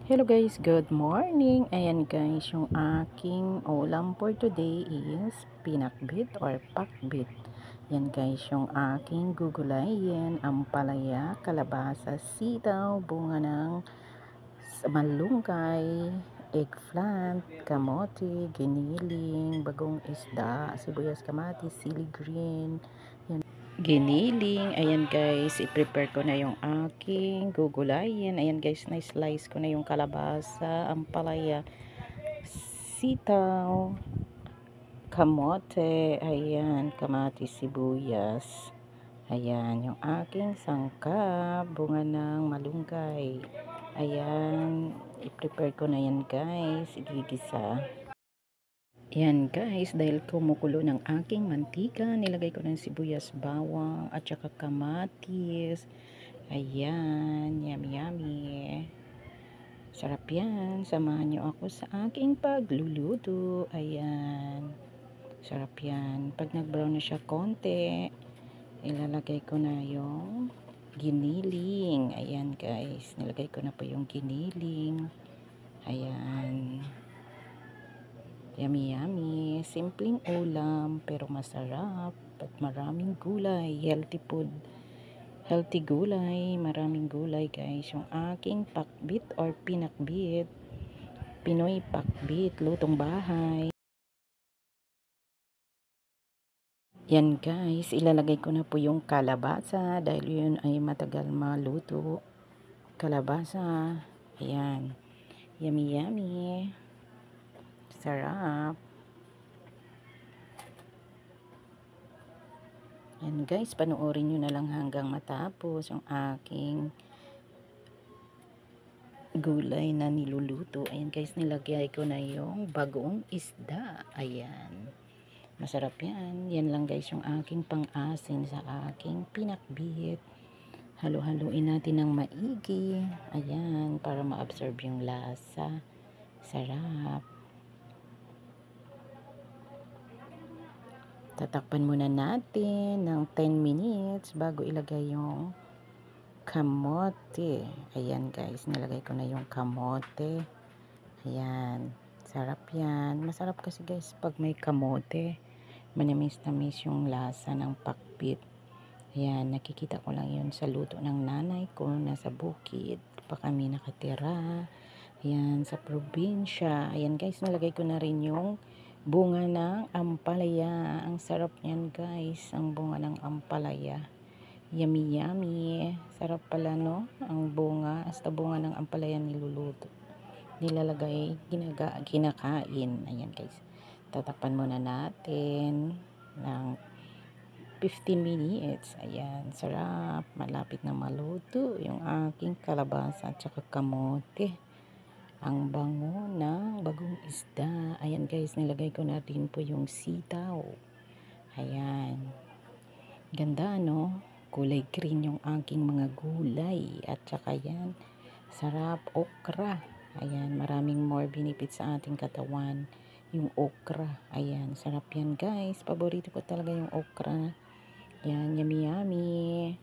Hello guys, good morning. Ayan guys, yung aking ulam for today is pinakbit or pakbit. Yan guys, yung aking gugulayin, ampalaya, kalabasa, sitaw, bunga ng malunggay, eggplant, kamote, giniling, bagong isda, sibuyas, kamatis, sili green, giniling. Ayan guys, i-prepare ko na yung aking gugulayin. Ayan guys, na-slice ko na yung kalabasa, ampalaya, sitaw, kamote, ayan, kamatis, sibuyas. Ayan, yung aking sangkap, bunga ng malunggay. Ayan, i-prepare ko na yan guys, igigisa. Yan guys, dahil kumukulo ng aking mantika, nilagay ko ng sibuyas, bawang, at saka kamatis. Ayan, yummy yummy. Sarap yan. Samahan nyo ako sa aking pagluluto. Ayan. Sarap yan. Pag nag-brown na siya konti, ilalagay ko na yung giniling. Ayan guys, nilagay ko na po yung giniling. Ayan. Yummy yummy, simpleng ulam pero masarap at maraming gulay, healthy food, healthy gulay, maraming gulay guys. Yung aking pakbit or pinakbit, Pinoy pakbit, lutong bahay. Yan guys, ilalagay ko na po yung kalabasa dahil yun ay matagal maluto. Kalabasa, ayan, yummy yummy, sarap. Yan guys, panoorin nyo na lang hanggang matapos yung aking gulay na niluluto. Ayan guys, nilagay ko na yung bagong isda. Ayan. Masarap yan. Yan lang guys yung aking pang-asin sa aking pinakbit. Halo-haluin natin ng maigi. Ayan, para ma-absorb yung lasa. Sarap. Tatakpan muna natin ng 10 minutes bago ilagay yung kamote. Ayan guys, nilagay ko na yung kamote. Ayan, sarap yan. Masarap kasi guys pag may kamote. Manamis-tamis yung lasa ng pakbit. Ayan, nakikita ko lang yun sa luto ng nanay ko. Nasa bukid pa kami nakatira. Ayan, sa probinsya. Ayan guys, nilagay ko na rin yung bunga ng ampalaya. Ang sarap niyan guys, ang bunga ng ampalaya. Yummy yummy. Sarap pala no, ang bunga. Hasta bunga ng ampalaya niluluto. Nilalagay, kinakain. Ayan guys. Tatakpan muna natin ng 15 minutes. Ayan, sarap. Malapit na maluto yung aking kalabasa at saka kamote. Ang bango ng bagong isda. Ayan guys, nilagay ko na rin po yung sitaw. Ayan. Ganda no? Kulay green yung aking mga gulay. At saka yan, sarap, okra. Ayan, maraming more benefits sa ating katawan. Yung okra. Ayan, sarap yan guys. Paborito ko talaga yung okra. Ayan, yummy yummy.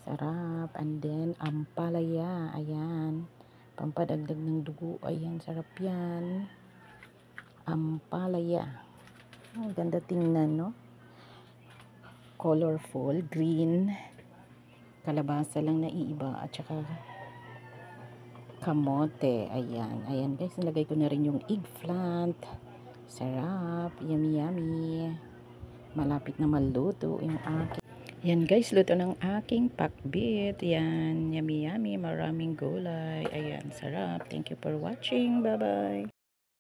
Sarap. And then, ampalaya. Ayan. Pampadagdag ng dugo. Ayan, sarap yan. Ampalaya. Ang ganda tingnan, no? Colorful, green. Kalabasa lang naiiba. At saka kamote. Ayan. Ayan guys, nilagay ko na rin yung eggplant. Sarap. Yummy yummy. Malapit na maluto yung aking. Yan guys, luto ng aking pakbit. Yan, yummy yummy. Maraming gulay. Ayan, sarap. Thank you for watching. Bye bye.